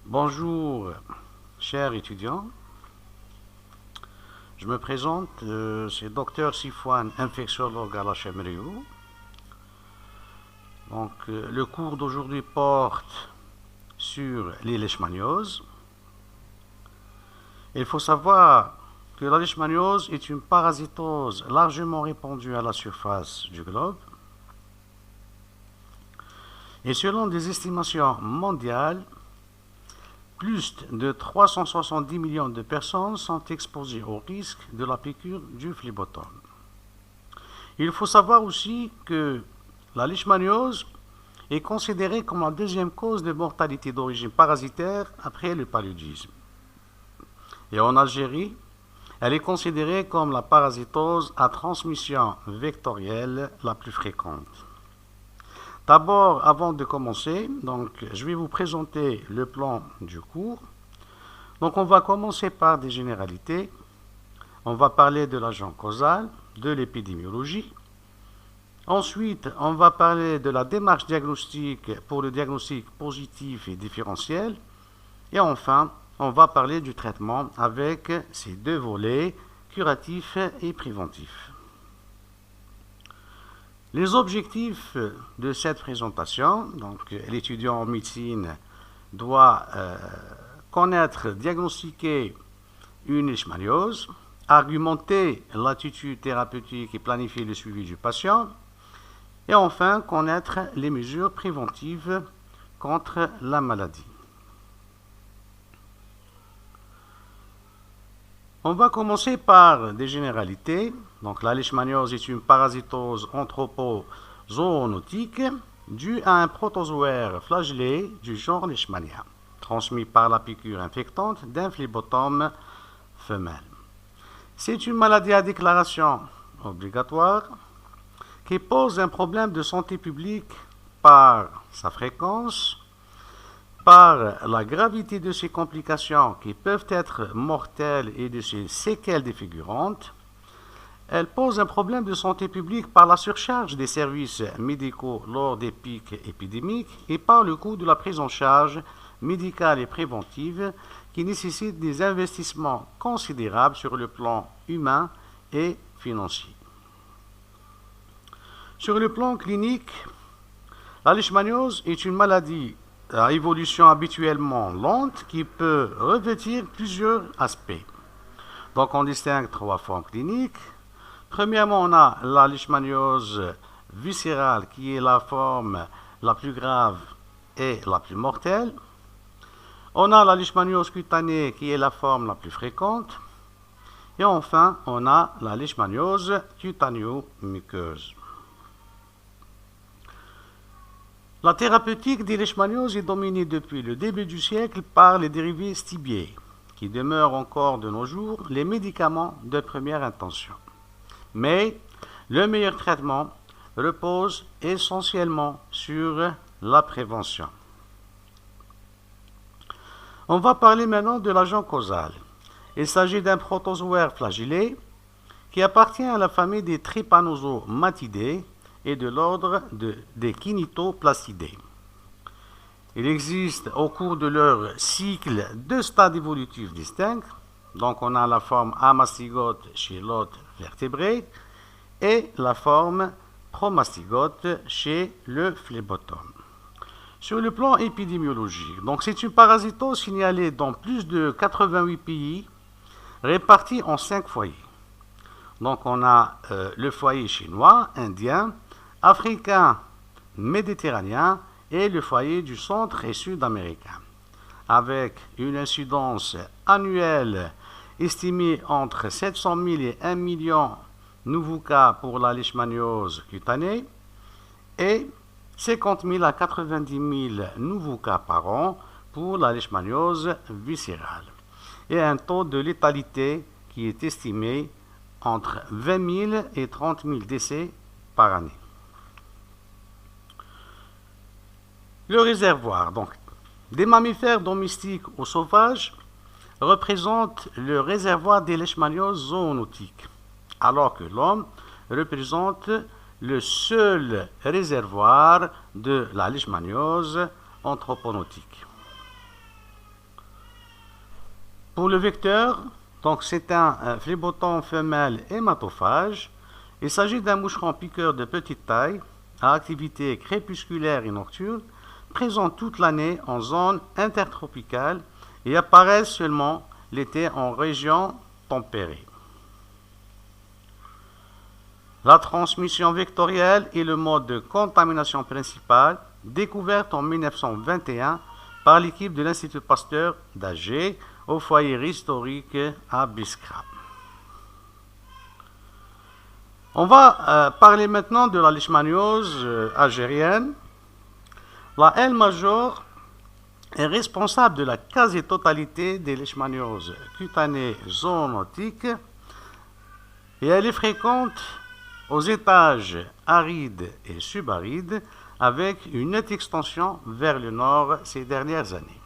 Bonjour, chers étudiants. Je me présente, c'est Dr Sifwan, infectiologue à la l'HMRU. Donc, le cours d'aujourd'hui porte sur les leishmanioses. Il faut savoir que la leishmaniose est une parasitose largement répandue à la surface du globe. Et selon des estimations mondiales, plus de 370 millions de personnes sont exposées au risque de la piqûre du phlébotome. Il faut savoir aussi que la leishmaniose est considérée comme la deuxième cause de mortalité d'origine parasitaire après le paludisme. Et en Algérie, elle est considérée comme la parasitose à transmission vectorielle la plus fréquente. D'abord, avant de commencer, je vais vous présenter le plan du cours. Donc, on va commencer par des généralités. On va parler de l'agent causal, de l'épidémiologie. Ensuite, on va parler de la démarche diagnostique pour le diagnostic positif et différentiel. Et enfin, on va parler du traitement avec ces deux volets, curatif et préventif. Les objectifs de cette présentation, donc l'étudiant en médecine doit connaître, diagnostiquer une leishmaniose, argumenter l'attitude thérapeutique et planifier le suivi du patient, et enfin connaître les mesures préventives contre la maladie. On va commencer par des généralités. Donc, la leishmaniose est une parasitose anthropozoonotique due à un protozoaire flagellé du genre Leishmania, transmis par la piqûre infectante d'un phlébotome femelle. C'est une maladie à déclaration obligatoire qui pose un problème de santé publique par sa fréquence, par la gravité de ses complications qui peuvent être mortelles et de ses séquelles défigurantes. Elle pose un problème de santé publique par la surcharge des services médicaux lors des pics épidémiques et par le coût de la prise en charge médicale et préventive qui nécessite des investissements considérables sur le plan humain et financier. Sur le plan clinique, la leishmaniose est une maladie à évolution habituellement lente qui peut revêtir plusieurs aspects. Donc on distingue trois formes cliniques. Premièrement, on a la leishmaniose viscérale qui est la forme la plus grave et la plus mortelle. On a la leishmaniose cutanée qui est la forme la plus fréquente. Et enfin, on a la leishmaniose cutaneo-muqueuse. La thérapeutique des leishmanioses est dominée depuis le début du siècle par les dérivés stibiers, qui demeurent encore de nos jours les médicaments de première intention. Mais le meilleur traitement repose essentiellement sur la prévention. On va parler maintenant de l'agent causal. Il s'agit d'un protozoaire flagellé qui appartient à la famille des Trypanosomatidae et de l'ordre des Kinetoplastidae. Il existe au cours de leur cycle deux stades évolutifs distincts. Donc on a la forme amastygote chez l'hôte vertébré et la forme promastygote chez le phlébotome. Sur le plan épidémiologique, donc c'est une parasitose signalée dans plus de 88 pays répartis en 5 foyers. Donc on a le foyer chinois, indien, africain, méditerranéen et le foyer du centre et sud-américain, avec une incidence annuelle estimée entre 700 000 et 1 million nouveaux cas pour la leishmaniose cutanée et 50 000 à 90 000 nouveaux cas par an pour la leishmaniose viscérale et un taux de létalité qui est estimé entre 20 000 et 30 000 décès par année. Le réservoir, donc, des mammifères domestiques ou sauvages représente le réservoir des leishmanioses zoonotiques, alors que l'homme représente le seul réservoir de la leishmaniose anthroponotique. Pour le vecteur, donc c'est un phlébotome femelle hématophage. Il s'agit d'un moucheron piqueur de petite taille, à activité crépusculaire et nocturne, présent toute l'année en zone intertropicale et apparaît seulement l'été en région tempérée. La transmission vectorielle est le mode de contamination principal découvert en 1921 par l'équipe de l'Institut Pasteur d'Alger au foyer historique à Biskra. On va parler maintenant de la leishmaniose algérienne. La L major est responsable de la quasi-totalité des leishmanioses cutanées zoonotiques et elle est fréquente aux étages arides et subarides avec une nette extension vers le nord ces dernières années.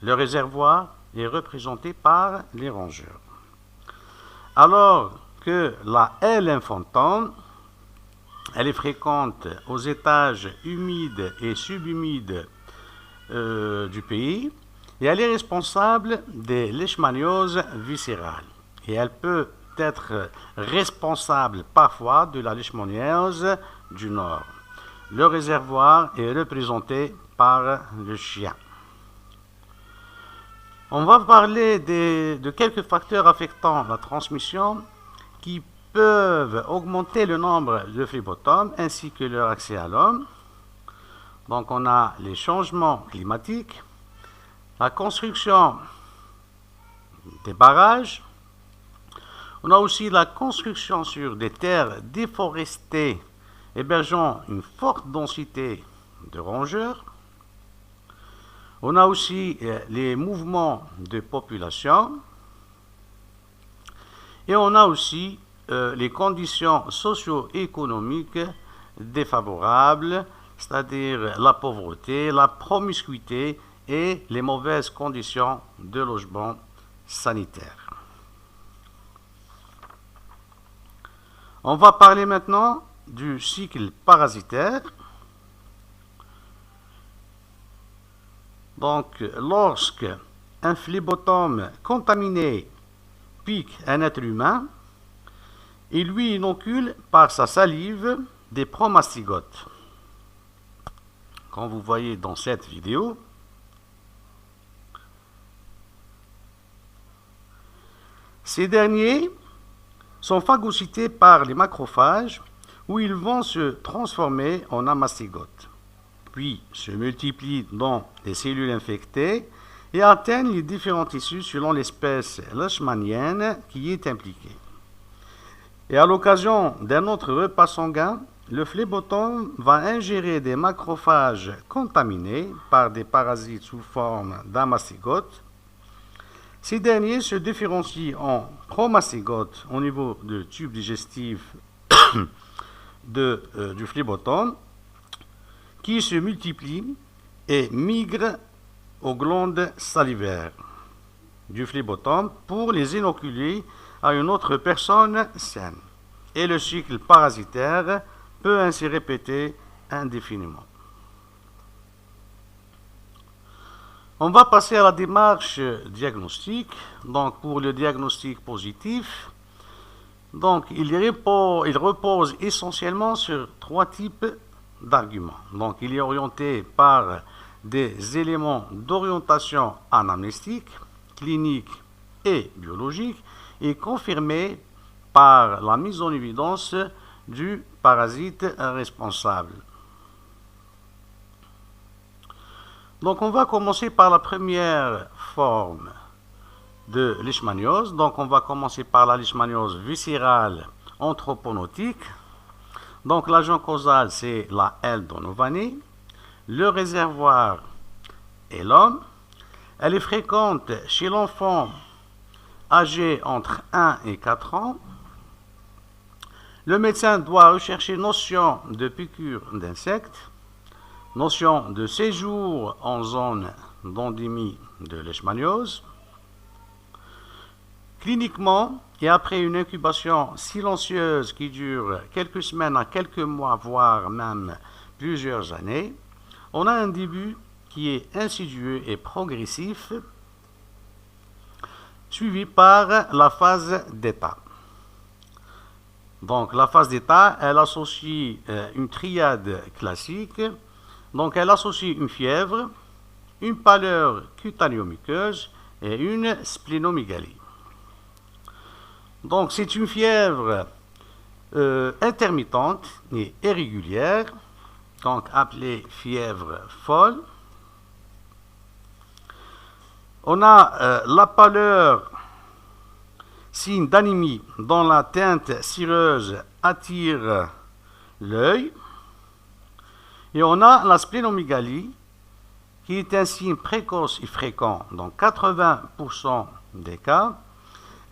Le réservoir est représenté par les rongeurs. Alors que la L infantane, elle est fréquente aux étages humides et subhumides du pays et elle est responsable des leishmanioses viscérales. Et elle peut être responsable parfois de la leishmaniose du nord. Le réservoir est représenté par le chien. On va parler de quelques facteurs affectant la transmission qui peuvent augmenter le nombre de phlébotomes ainsi que leur accès à l'homme. Donc on a les changements climatiques, la construction des barrages, on a aussi la construction sur des terres déforestées hébergeant une forte densité de rongeurs. On a aussi les mouvements de population et on a aussi les conditions socio-économiques défavorables, c'est-à-dire la pauvreté, la promiscuité et les mauvaises conditions de logement sanitaire. On va parler maintenant du cycle parasitaire. Donc, lorsque un phlébotome contaminé pique un être humain, il lui inocule par sa salive des promastygotes. Comme vous voyez dans cette vidéo, ces derniers sont phagocytés par les macrophages où ils vont se transformer en amastygotes, puis se multiplient dans les cellules infectées et atteignent les différents tissus selon l'espèce leishmanienne qui est impliquée. Et à l'occasion d'un autre repas sanguin, le phlébotome va ingérer des macrophages contaminés par des parasites sous forme d'amastygotes. Ces derniers se différencient en promastygotes au niveau du tube digestif du phlébotome qui se multiplient et migrent aux glandes salivaires du phlébotome pour les inoculer à une autre personne saine. Et le cycle parasitaire peut ainsi répéter indéfiniment. On va passer à la démarche diagnostique. Donc, pour le diagnostic positif, donc, il repose essentiellement sur trois types d'arguments. Donc, il est orienté par des éléments d'orientation anamnestique, clinique et biologique, et confirmé par la mise en évidence du parasite responsable. Donc, on va commencer par la première forme de leishmaniose. Donc, on va commencer par la leishmaniose viscérale anthroponotique. Donc, l'agent causal, c'est la L. donovani. Le réservoir est l'homme. Elle est fréquente chez l'enfant âgé entre 1 et 4 ans. Le médecin doit rechercher notion de piqûre d'insectes, notion de séjour en zone d'endémie de leishmaniose. Cliniquement, et après une incubation silencieuse qui dure quelques semaines à quelques mois, voire même plusieurs années, on a un début qui est insidieux et progressif. suivi par la phase d'état. Donc la phase d'état, elle associe une triade classique. Donc elle associe une fièvre, une pâleur cutanéo-muqueuse et une splénomégalie. Donc c'est une fièvre intermittente et irrégulière, donc appelée fièvre folle. On a la pâleur, signe d'anémie dont la teinte cireuse attire l'œil. Et on a la splénomégalie, qui est un signe précoce et fréquent dans 80% des cas.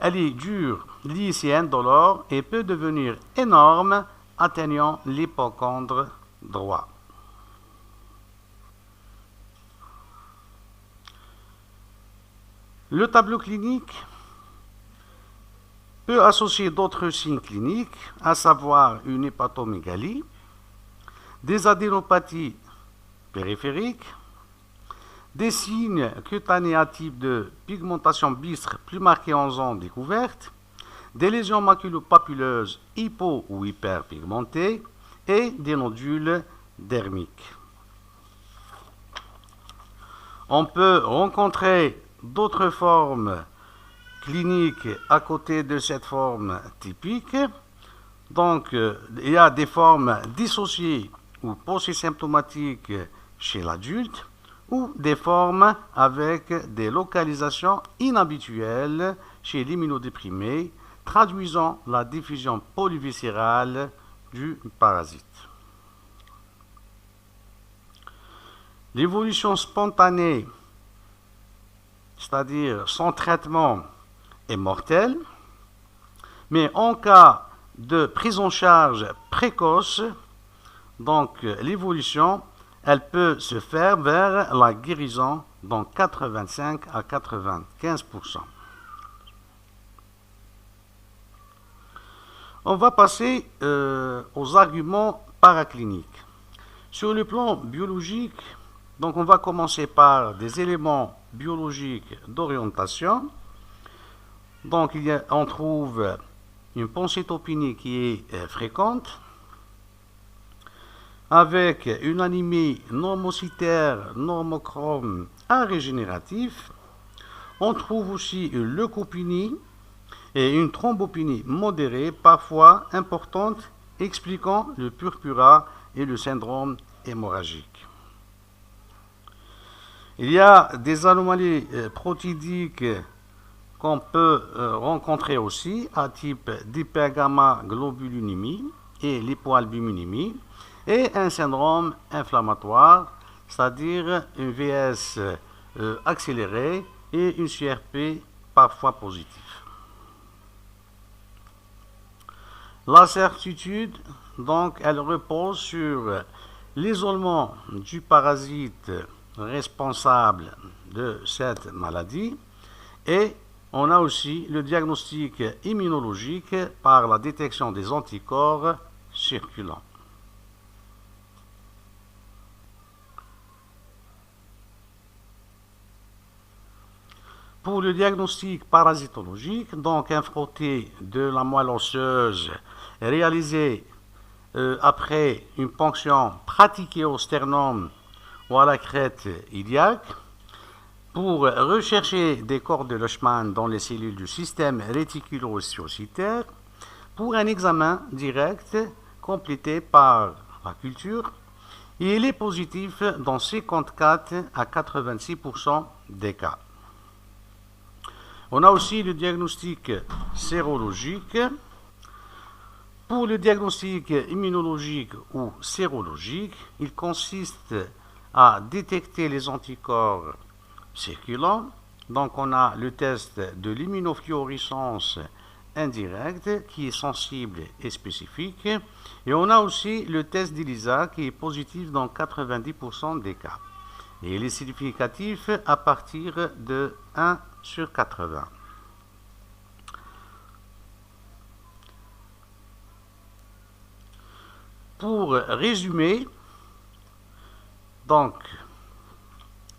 Elle est dure, lisse et indolore et peut devenir énorme, atteignant l'hypocondre droit. Le tableau clinique peut associer d'autres signes cliniques, à savoir une hépatomégalie, des adénopathies périphériques, des signes cutanés à type de pigmentation bistre plus marquée en zone découverte, des lésions maculopapuleuses hypo- ou hyperpigmentées et des nodules dermiques. On peut rencontrer d'autres formes cliniques à côté de cette forme typique. Donc, il y a des formes dissociées ou polysymptomatiques chez l'adulte, ou des formes avec des localisations inhabituelles chez l'immunodéprimé, traduisant la diffusion polyviscérale du parasite. L'évolution spontanée, c'est-à-dire sans traitement, est mortelle, mais en cas de prise en charge précoce, donc l'évolution, elle peut se faire vers la guérison dans 85 à 95%. On va passer aux arguments paracliniques. Sur le plan biologique, donc on va commencer par des éléments biologiques d'orientation. Donc on trouve une pancytopénie qui est fréquente, avec une anémie normocytaire normochrome à régénératif. On trouve aussi une leucopénie et une thrombopénie modérée, parfois importante, expliquant le purpura et le syndrome hémorragique. Il y a des anomalies protidiques qu'on peut rencontrer aussi à type d'hypergamma-globulinémie et l'hypoalbuminémie, et un syndrome inflammatoire, c'est-à-dire une VS accélérée et une CRP parfois positive. La certitude, donc, elle repose sur l'isolement du parasite responsable de cette maladie, et on a aussi le diagnostic immunologique par la détection des anticorps circulants. Pour le diagnostic parasitologique, donc un frotté de la moelle osseuse réalisé après une ponction pratiquée au sternum ou à la crête iliaque, pour rechercher des corps de Leishman dans les cellules du système réticulo-osseocytaire, pour un examen direct complété par la culture, et il est positif dans 54 à 86% des cas. On a aussi le diagnostic sérologique. Pour le diagnostic immunologique ou sérologique, il consiste à détecter les anticorps circulants. Donc on a le test de l'immunofluorescence indirecte qui est sensible et spécifique. Et on a aussi le test d'ELISA qui est positif dans 90% des cas. Et il est significatif à partir de 1 sur 80. Pour résumer, donc,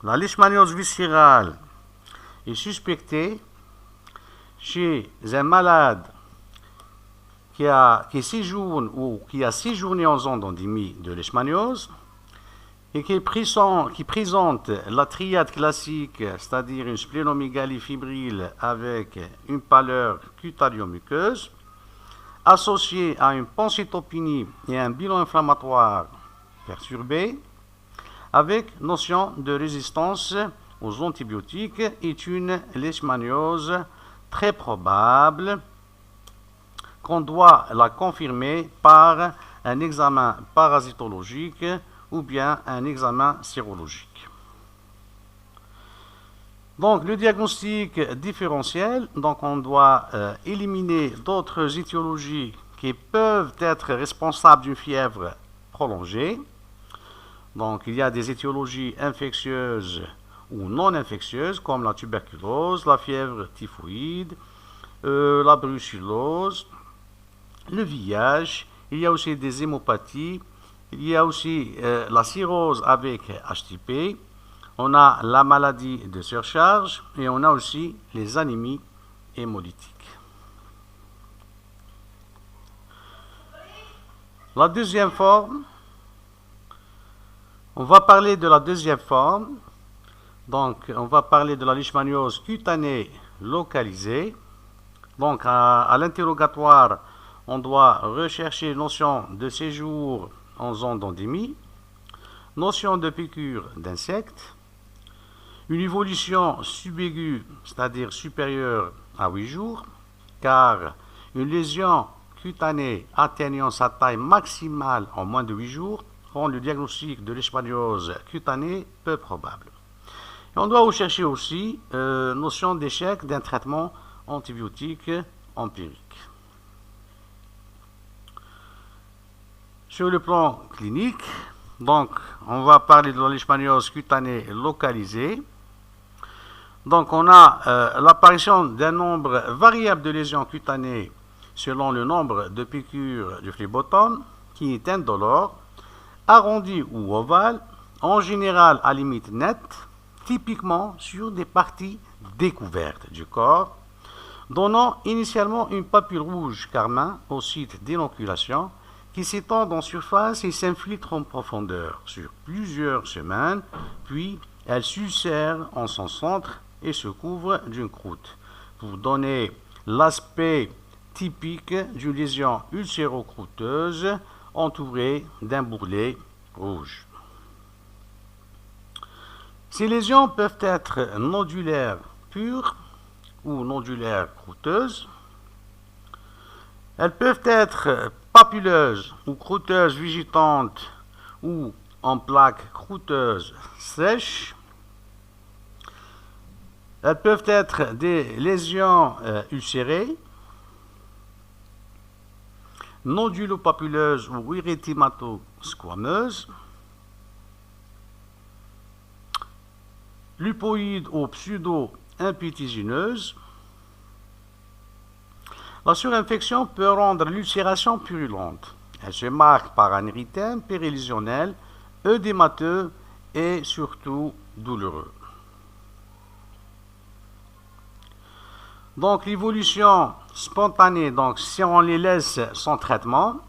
la leishmaniose viscérale est suspectée chez un malade qui séjourne ou qui a séjourné en zone d'endémie de leishmaniose et qui présente la triade classique, c'est-à-dire une splénomégalie fébrile avec une pâleur cutaneo-muqueuse, associée à une pancytopénie et un bilan inflammatoire perturbé, avec notion de résistance aux antibiotiques, est une leishmaniose très probable qu'on doit la confirmer par un examen parasitologique ou bien un examen sérologique. Donc le diagnostic différentiel, donc on doit éliminer d'autres étiologies qui peuvent être responsables d'une fièvre prolongée. Donc il y a des étiologies infectieuses ou non infectieuses comme la tuberculose, la fièvre typhoïde, la brucellose, le VIH, il y a aussi des hémopathies, il y a aussi la cirrhose avec HTP, on a la maladie de surcharge et on a aussi les anémies hémolytiques. La deuxième forme, on va parler de la deuxième forme, donc on va parler de la leishmaniose cutanée localisée. Donc à l'interrogatoire, on doit rechercher notion de séjour en zone d'endémie, notion de piqûre d'insectes, une évolution subaiguë, c'est-à-dire supérieure à 8 jours, car une lésion cutanée atteignant sa taille maximale en moins de 8 jours rend le diagnostic de leishmaniose cutanée peu probable. Et on doit rechercher aussi notion d'échec d'un traitement antibiotique empirique. Sur le plan clinique, donc on va parler de la leishmaniose cutanée localisée. Donc on a l'apparition d'un nombre variable de lésions cutanées selon le nombre de piqûres du phlébotome qui est indolore, arrondi ou ovale, en général à limite nette, typiquement sur des parties découvertes du corps, donnant initialement une papule rouge carmin au site d'inoculation qui s'étend en surface et s'infiltre en profondeur sur plusieurs semaines, puis elle s'ulcère en son centre et se couvre d'une croûte, pour donner l'aspect typique d'une lésion ulcéro-croûteuse entourée d'un bourrelet rouge. Ces lésions peuvent être nodulaires pures ou nodulaires croûteuses. Elles peuvent être papuleuses ou croûteuses végétantes ou en plaques croûteuses sèches. Elles peuvent être des lésions ulcérées, nodulopapuleuses ou érythémato-squameuses, lupoïdes ou pseudo-impétigineuses. La surinfection peut rendre l'ulcération purulente. Elle se marque par un érythème périlésionnel, œdémateux et surtout douloureux. Donc l'évolution spontanée, donc si on les laisse sans traitement,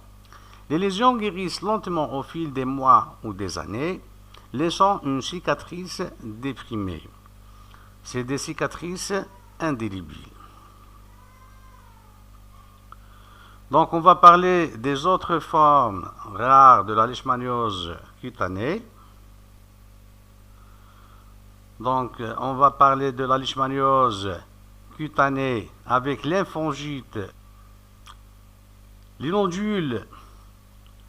les lésions guérissent lentement au fil des mois ou des années, laissant une cicatrice déprimée. C'est des cicatrices indélébiles. Donc on va parler des autres formes rares de la leishmaniose cutanée. Donc on va parler de la leishmaniose cutanée avec lymphangite. Les nodules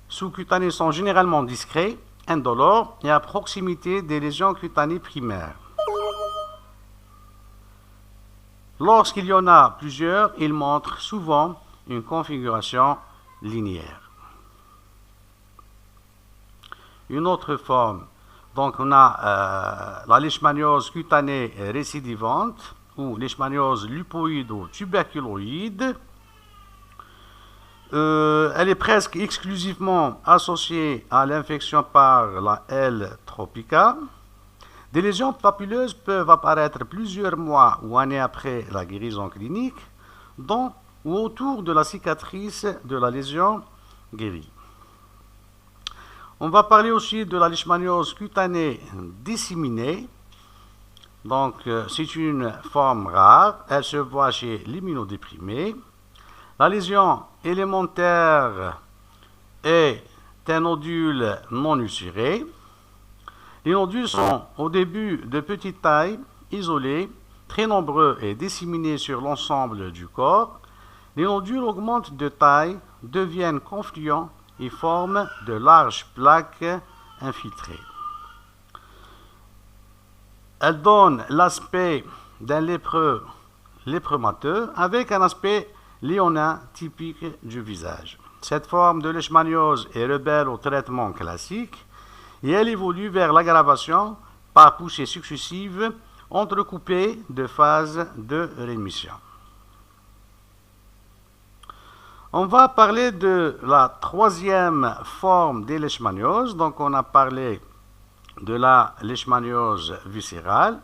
sous-cutanés sont généralement discrets, indolores et à proximité des lésions cutanées primaires. Lorsqu'il y en a plusieurs, ils montrent souvent une configuration linéaire. Une autre forme, donc on a la leishmaniose cutanée récidivante ou leishmaniose lupoïde ou tuberculoïde. Elle est presque exclusivement associée à l'infection par la L. tropica. Des lésions papuleuses peuvent apparaître plusieurs mois ou années après la guérison clinique, dans ou autour de la cicatrice de la lésion guérie. On va parler aussi de la leishmaniose cutanée disséminée. Donc, c'est une forme rare. Elle se voit chez l'immunodéprimé. La lésion élémentaire est un nodule non ulcéré. Les nodules sont au début de petite taille, isolés, très nombreux et disséminés sur l'ensemble du corps. Les nodules augmentent de taille, deviennent confluents et forment de larges plaques infiltrées. Elles donnent l'aspect d'un lépremateux avec un aspect léonin typique du visage. Cette forme de leishmaniose est rebelle au traitement classique et elle évolue vers l'aggravation par poussées successives entrecoupées de phases de rémission. On va parler de la troisième forme des leishmanioses. Donc, on a parlé de la leishmaniose viscérale.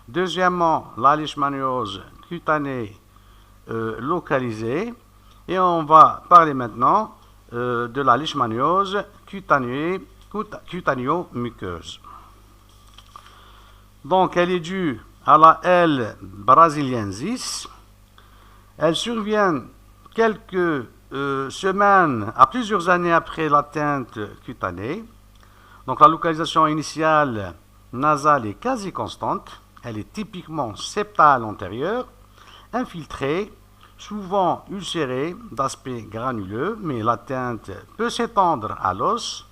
Deuxièmement, la leishmaniose cutanée localisée. Et on va parler maintenant de la leishmaniose cutanéo-muqueuse. Donc, elle est due à la L. brasiliensis. Elle survient quelques semaines à plusieurs années après l'atteinte cutanée. Donc la localisation initiale nasale est quasi constante. Elle est typiquement septale antérieure, infiltrée, souvent ulcérée, d'aspect granuleux, mais l'atteinte peut s'étendre à l'os,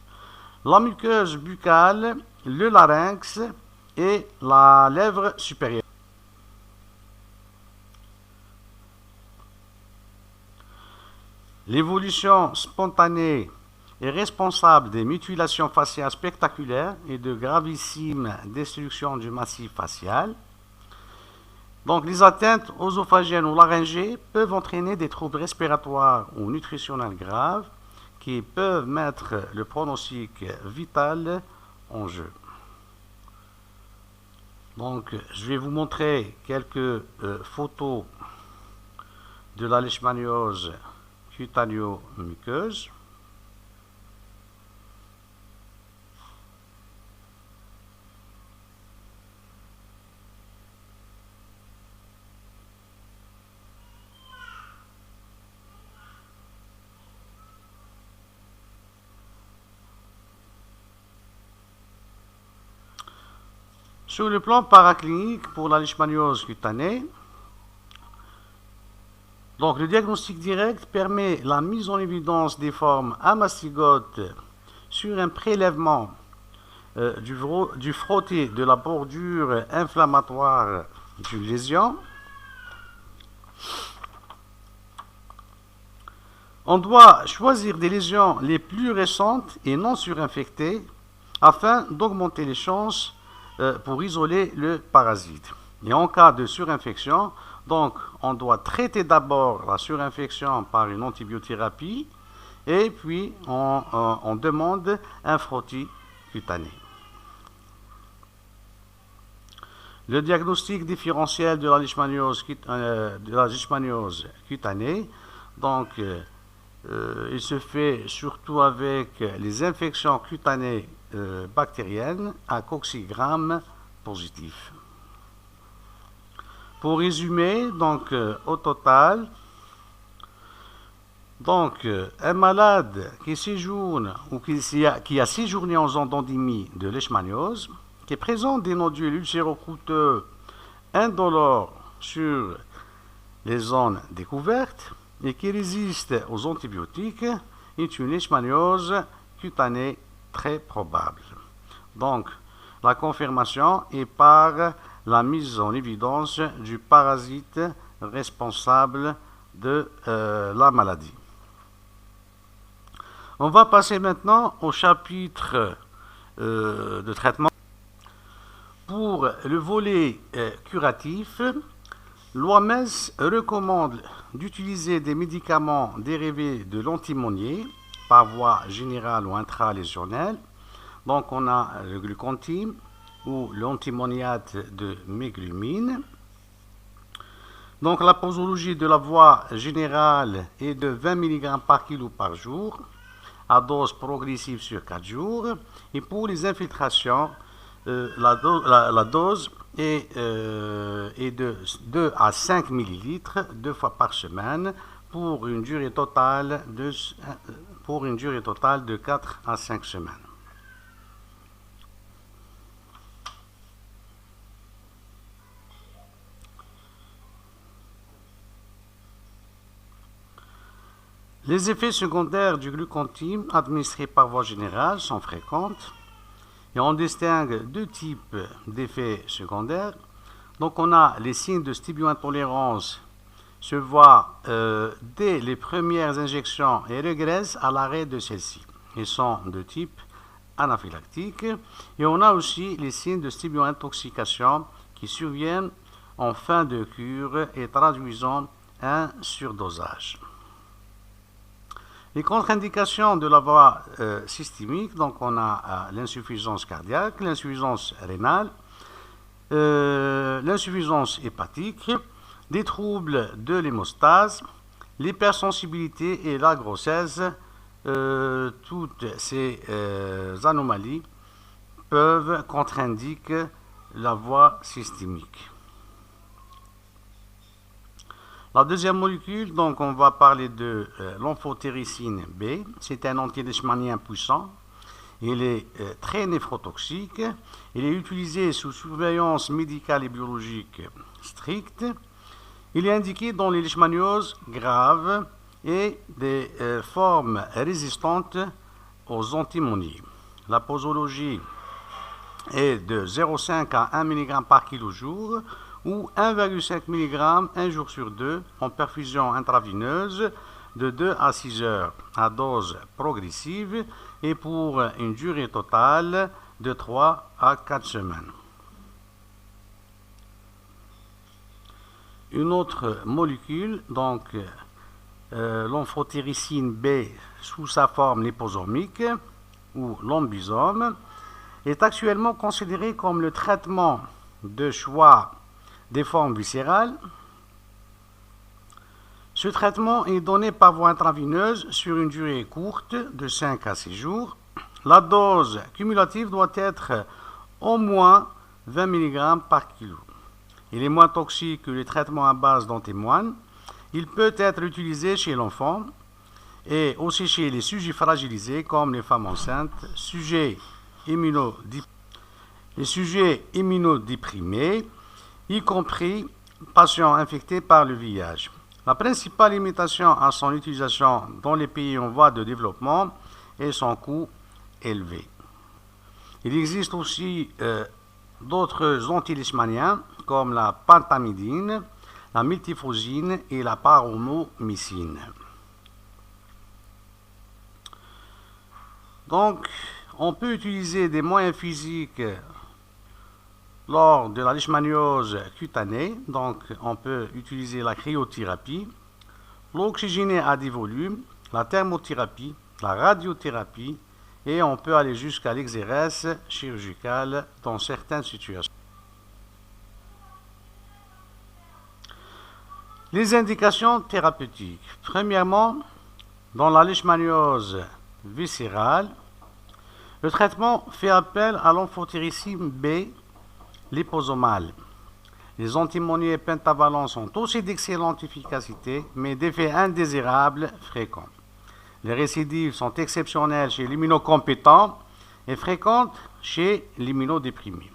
la muqueuse buccale, le larynx et la lèvre supérieure. L'évolution spontanée est responsable des mutilations faciales spectaculaires et de gravissimes destructions du massif facial. Donc, les atteintes œsophagiennes ou laryngées peuvent entraîner des troubles respiratoires ou nutritionnels graves qui peuvent mettre le pronostic vital en jeu. Donc, je vais vous montrer quelques photos de la leishmaniose cutanéo-muqueuse. Sur le plan paraclinique pour la leishmaniose cutanée, donc le diagnostic direct permet la mise en évidence des formes amastigotes sur un prélèvement du frotté de la bordure inflammatoire du lésion. On doit choisir des lésions les plus récentes et non surinfectées afin d'augmenter les chances pour isoler le parasite. Et en cas de surinfection, donc on doit traiter d'abord la surinfection par une antibiothérapie et puis on demande un frottis cutané. Le diagnostic différentiel de la leishmaniose cutanée, donc il se fait surtout avec les infections cutanées bactériennes à coccigramme positif. Pour résumer, donc au total, donc un malade qui séjourne ou qui a séjourné en zone d'endémie de leishmaniose, qui présente des nodules ulcéro-croûteux indolores sur les zones découvertes et qui résiste aux antibiotiques, est une leishmaniose cutanée très probable. Donc, la confirmation est par la mise en évidence du parasite responsable de la maladie. On va passer maintenant au chapitre de traitement. Pour le volet curatif, l'OMS recommande d'utiliser des médicaments dérivés de l'antimonier par voie générale ou intralésionnelle. Donc on a le glucontime ou l'antimoniate de méglumine. Donc la posologie de la voie générale est de 20 mg par kilo par jour, à dose progressive sur 4 jours. Et pour les infiltrations, la dose est de 2 à 5 ml 2 fois par semaine pour une durée totale de 4 à 5 semaines. Les effets secondaires du glucontime administré par voie générale sont fréquents et on distingue deux types d'effets secondaires. Donc on a les signes de stibio-intolérance se voient dès les premières injections et régressent à l'arrêt de celles-ci. Ils sont de type anaphylactique et on a aussi les signes de stibio-intoxication qui surviennent en fin de cure et traduisant un surdosage. Les contre-indications de la voie systémique, donc on a l'insuffisance cardiaque, l'insuffisance rénale, l'insuffisance hépatique, des troubles de l'hémostase, l'hypersensibilité et la grossesse. Toutes ces anomalies peuvent contre-indiquer la voie systémique. La deuxième molécule, donc on va parler de l'amphotéricine B. C'est un antileishmanien puissant. Il est très néphrotoxique. Il est utilisé sous surveillance médicale et biologique stricte. Il est indiqué dans les leishmanioses graves et des formes résistantes aux antimonies. La posologie est de 0,5 à 1 mg par kilo jour ou 1,5 mg un jour sur deux en perfusion intravéneuse de 2 à 6 heures à dose progressive et pour une durée totale de 3 à 4 semaines. Une autre molécule, donc l'amphotéricine B sous sa forme liposomique ou l'ambisome, est actuellement considérée comme le traitement de choix des formes viscérales. Ce traitement est donné par voie intraveineuse sur une durée courte de 5 à 6 jours. La dose cumulative doit être au moins 20 mg par kilo. Il est moins toxique que les traitements à base d'antimoine. Il peut être utilisé chez l'enfant et aussi chez les sujets fragilisés comme les femmes enceintes, les sujets immunodéprimés, y compris patients infectés par le VIH. La principale limitation à son utilisation dans les pays en voie de développement est son coût élevé. Il existe aussi d'autres antileishmaniens comme la pentamidine, la miltifosine et la paromomycine. Donc, on peut utiliser des moyens physiques lors de la leishmaniose cutanée. Donc, on peut utiliser la cryothérapie, l'oxygéné à des volumes, la thermothérapie, la radiothérapie et on peut aller jusqu'à l'exérèse chirurgicale dans certaines situations. Les indications thérapeutiques. Premièrement, dans la leishmaniose viscérale, le traitement fait appel à l'amphotéricine B liposomale. Les antimonies pentavalents sont aussi d'excellente efficacité, mais d'effets indésirables fréquents. Les récidives sont exceptionnelles chez l'immunocompétent et fréquentes chez l'immunodéprimé.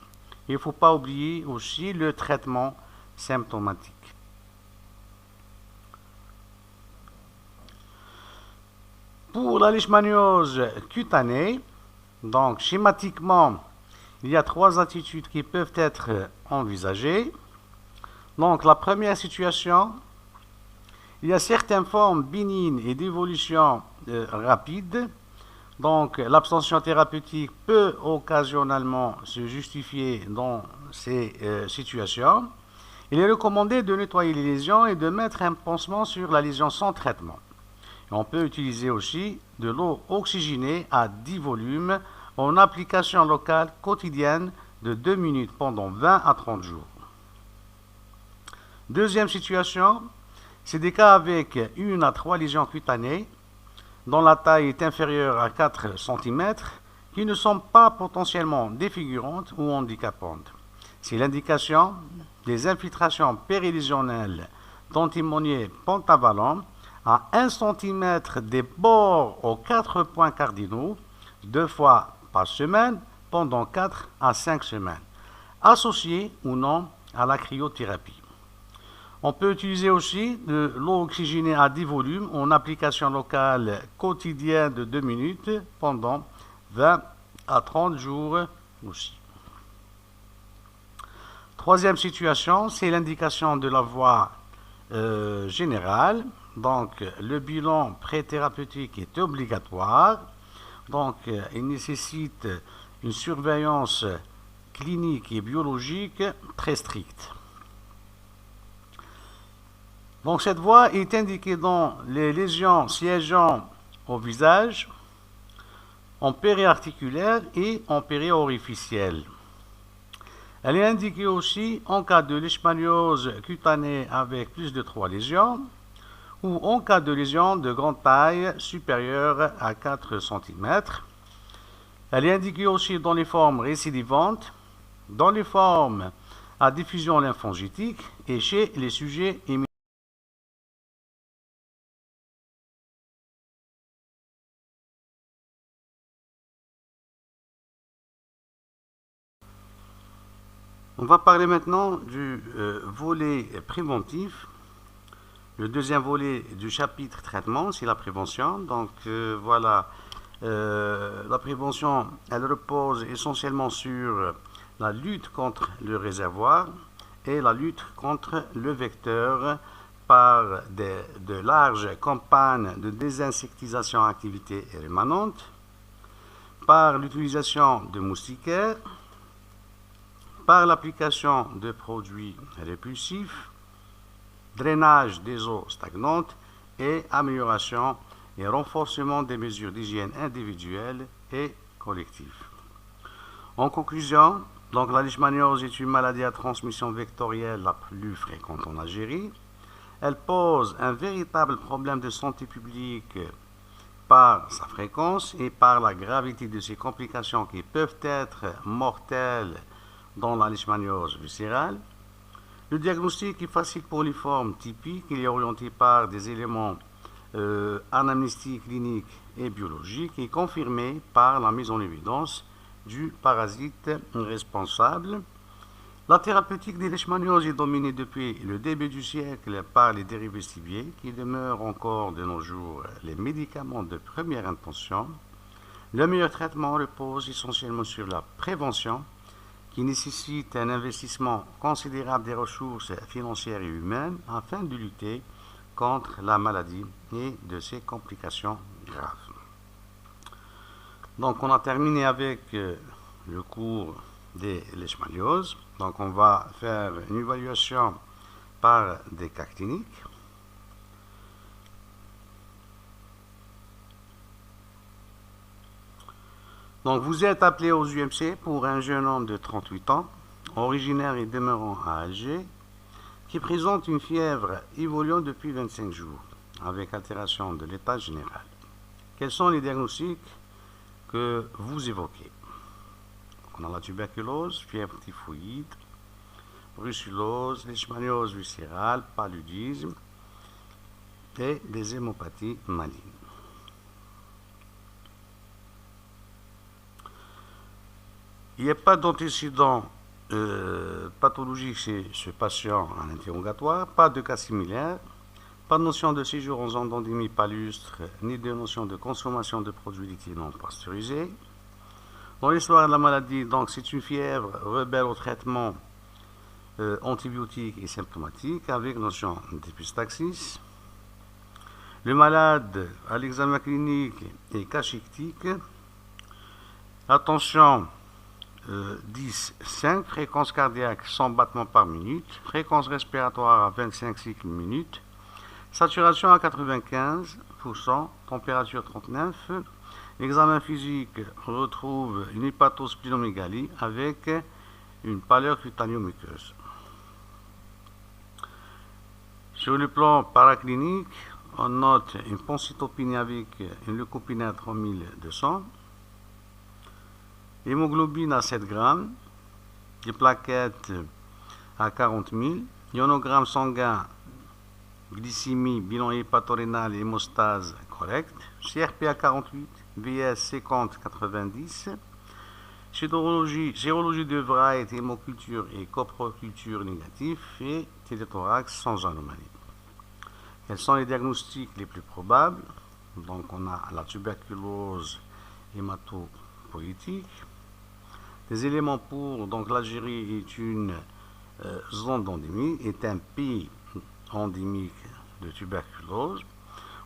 Il ne faut pas oublier aussi le traitement symptomatique. Pour la leishmaniose cutanée, donc schématiquement, il y a 3 attitudes qui peuvent être envisagées. Donc la première situation, il y a certaines formes bénignes et d'évolution rapide. Donc l'abstention thérapeutique peut occasionnellement se justifier dans ces situations. Il est recommandé de nettoyer les lésions et de mettre un pansement sur la lésion sans traitement. On peut utiliser aussi de l'eau oxygénée à 10 volumes en application locale quotidienne de 2 minutes pendant 20 à 30 jours. Deuxième situation, c'est des cas avec 1 à 3 lésions cutanées dont la taille est inférieure à 4 cm qui ne sont pas potentiellement défigurantes ou handicapantes. C'est l'indication des infiltrations périlésionnelles d'antimonier pentavalent à 1 cm des bords aux 4 points cardinaux 2 fois par semaine pendant 4 à 5 semaines, associés ou non à la cryothérapie. On peut utiliser aussi de l'eau oxygénée à 10 volumes en application locale quotidienne de 2 minutes pendant 20 à 30 jours aussi. Troisième situation, c'est l'indication de la voie générale. Donc, le bilan pré-thérapeutique est obligatoire. Donc, il nécessite une surveillance clinique et biologique très stricte. Donc, cette voie est indiquée dans les lésions siégeant au visage, en périarticulaire et en périorificiel. Elle est indiquée aussi en cas de leishmaniose cutanée avec plus de 3 lésions ou en cas de lésions de grande taille supérieure à 4 cm. Elle est indiquée aussi dans les formes récidivantes, dans les formes à diffusion lymphangitique et chez les sujets immunisés. On va parler maintenant du volet préventif. Le deuxième volet du chapitre traitement, c'est la prévention. Donc voilà, la prévention, elle repose essentiellement sur la lutte contre le réservoir et la lutte contre le vecteur par de larges campagnes de désinsectisation à activité rémanente, par l'utilisation de moustiquaires, par l'application de produits répulsifs, drainage des eaux stagnantes et amélioration et renforcement des mesures d'hygiène individuelles et collectives. En conclusion, donc la leishmaniose est une maladie à transmission vectorielle la plus fréquente en Algérie. Elle pose un véritable problème de santé publique par sa fréquence et par la gravité de ses complications qui peuvent être mortelles dans la leishmaniose viscérale. Le diagnostic est facile pour les formes typiques. Il est orienté par des éléments anamnéstiques, cliniques et biologiques et confirmé par la mise en évidence du parasite responsable. La thérapeutique des leishmanioses est dominée depuis le début du siècle par les dérivés stiviers qui demeurent encore de nos jours les médicaments de première intention. Le meilleur traitement repose essentiellement sur la prévention qui nécessite un investissement considérable des ressources financières et humaines afin de lutter contre la maladie et de ses complications graves. Donc on a terminé avec le cours des leishmanioses. Donc on va faire une évaluation par des cas cliniques. Donc vous êtes appelé aux UMC pour un jeune homme de 38 ans, originaire et demeurant à Alger, qui présente une fièvre évoluant depuis 25 jours, avec altération de l'état général. Quels sont les diagnostics que vous évoquez? On a la tuberculose, fièvre typhoïde, brucellose, leishmaniose viscérale, paludisme et des hémopathies malignes. Il n'y a pas d'antécédent pathologique chez ce patient en interrogatoire, pas de cas similaires, pas de notion de séjour en zone d'endémie palustre, ni de notion de consommation de produits liquides non pasteurisés. Dans l'histoire de la maladie, donc c'est une fièvre rebelle au traitement antibiotique et symptomatique avec notion d'épistaxis. Le malade à l'examen clinique est cachectique. Attention, 10-5, fréquence cardiaque 100 battements par minute, fréquence respiratoire à 25 cycles minute, saturation à 95%, température 39. L'examen physique retrouve une hépatosplinomégalie avec une pâleur cutanéo-muqueuse. Sur le plan paraclinique, on note une pancytopénie avec une leucopénie à 3200, hémoglobine à 7 grammes, des plaquettes à 40 000, ionogramme sanguin, glycémie, bilan hépatorénal et hémostase correct, CRP à 48, VS 50-90, sérologie de Wright, hémoculture et coproculture négatif et téléthorax sans anomalie. Quels sont les diagnostics les plus probables? Donc on a la tuberculose hématopoïétique. Les éléments pour, donc l'Algérie est une zone d'endémie, est un pays endémique de tuberculose.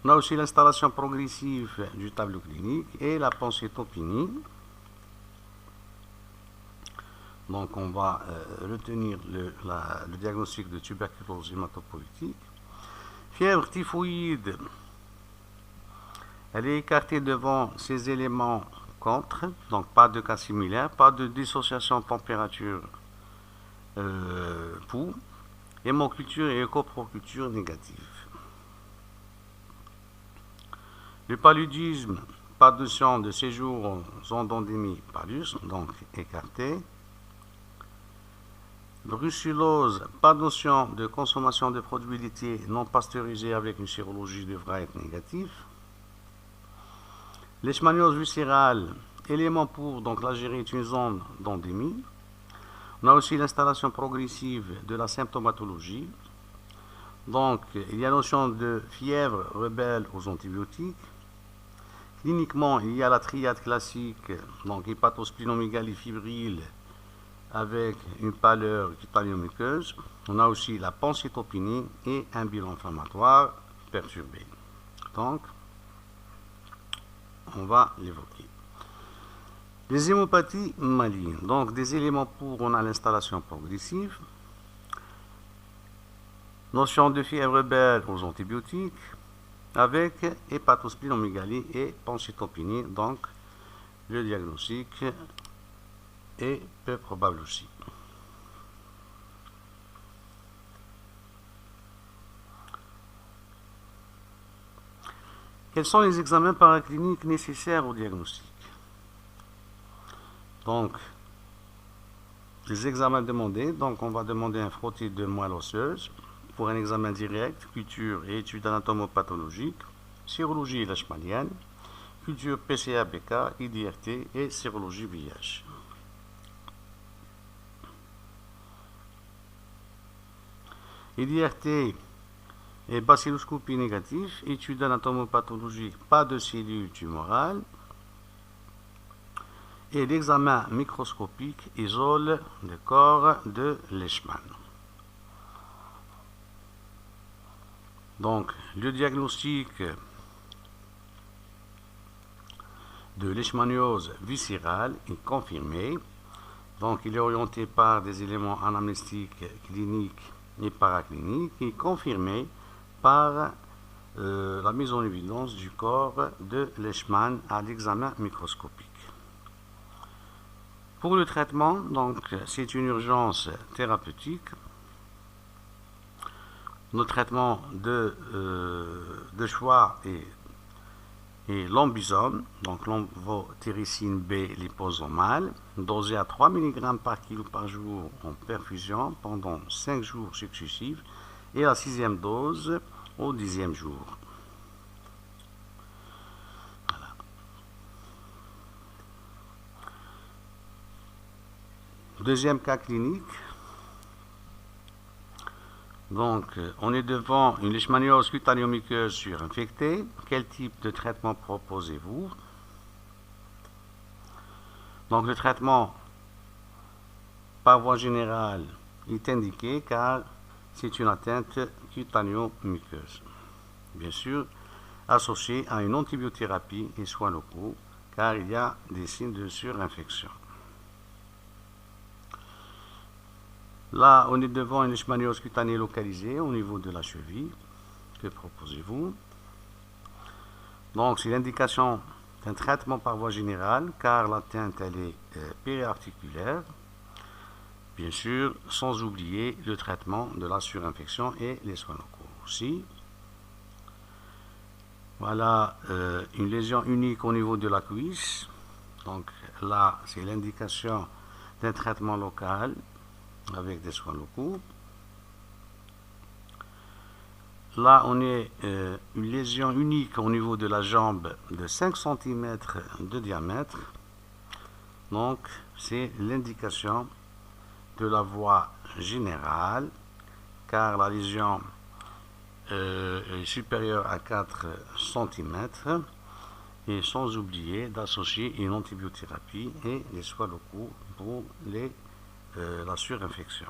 On a aussi l'installation progressive du tableau clinique et la pancytopénie. Donc on va retenir le diagnostic de tuberculose hématopoïétique. Fièvre typhoïde, elle est écartée devant ces éléments contre, donc pas de cas similaire, pas de dissociation température pouls, hémoculture et coproculture négative. Le paludisme, pas de notion de séjour en zone d'endémie palus, donc écarté. Brucellose, pas de notion de consommation de produits laitiers non pasteurisés avec une sérologie de Wright négative. Leishmaniose viscérale, élément pour, donc l'Algérie est une zone d'endémie. On a aussi l'installation progressive de la symptomatologie. Donc, il y a notion de fièvre rebelle aux antibiotiques. Cliniquement, il y a la triade classique, donc hépatosplinomégalie fébrile avec une pâleur cutanéo-muqueuse. On a aussi la pancytopénie et un bilan inflammatoire perturbé. Donc, on va l'évoquer. Les hémopathies malignes. Donc, des éléments pour, on a l'installation progressive. Notion de fièvre rebelle aux antibiotiques avec hépatosplinomégalie et pancytopénie. Donc, le diagnostic est peu probable aussi. Quels sont les examens paracliniques nécessaires au diagnostic? Donc, les examens demandés, donc on va demander un frottis de moelle osseuse pour un examen direct, culture et étude anatomopathologique, sérologie leishmanienne, culture PCA-BK, IDRT et sérologie VIH. IDRT et bacilloscopie négative, étude anatomopathologique, pas de cellules tumorales. Et l'examen microscopique isole le corps de Leishman. Donc, le diagnostic de leishmaniose viscérale est confirmé. Donc, il est orienté par des éléments anamnéstiques, cliniques et paracliniques et confirmé par la mise en évidence du corps de Leishman à l'examen microscopique. Pour le traitement, donc, c'est une urgence thérapeutique. Notre traitement de choix est l'ambisome, donc l'amvotéricine B liposomale, dosé à 3 mg par kilo par jour en perfusion pendant 5 jours successifs et la 6e dose au 10e jour. Deuxième cas clinique. Donc, on est devant une leishmaniose cutanéo-muqueuse surinfectée. Quel type de traitement proposez-vous? Donc, le traitement par voie générale est indiqué car c'est une atteinte cutanéo-muqueuse. Bien sûr, associée à une antibiothérapie et soins locaux car il y a des signes de surinfection. Là, on est devant une leishmaniose cutanée localisée au niveau de la cheville. Que proposez-vous? Donc, c'est l'indication d'un traitement par voie générale, car l'atteinte, elle est périarticulaire. Bien sûr, sans oublier le traitement de la surinfection et les soins locaux. aussi. Voilà une lésion unique au niveau de la cuisse. Donc là, c'est l'indication d'un traitement local avec des soins locaux. Là, on est une lésion unique au niveau de la jambe de 5 cm de diamètre. Donc, c'est l'indication de la voie générale, car la lésion est supérieure à 4 cm. Et sans oublier d'associer une antibiothérapie et les soins locaux pour la surinfection.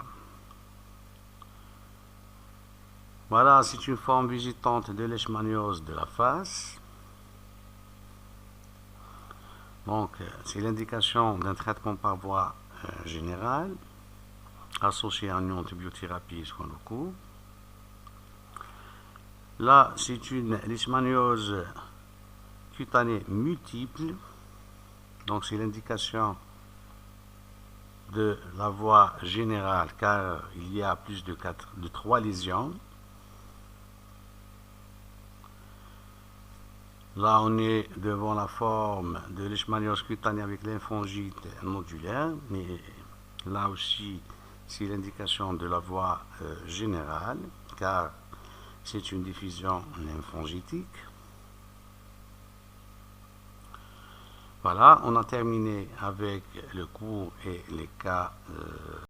Voilà, c'est une forme visitante de leishmaniose de la face. Donc, c'est l'indication d'un traitement par voie générale, associé à une antibiothérapie et soins locaux. Là, c'est une leishmaniose cutanée multiple. Donc, c'est l'indication de la voie générale, car il y a plus de 3 lésions. Là, on est devant la forme de leishmaniose cutanée avec lymphangite nodulaire, mais là aussi, c'est l'indication de la voie générale, car c'est une diffusion lymphangitique. Voilà, on a terminé avec le cours et les cas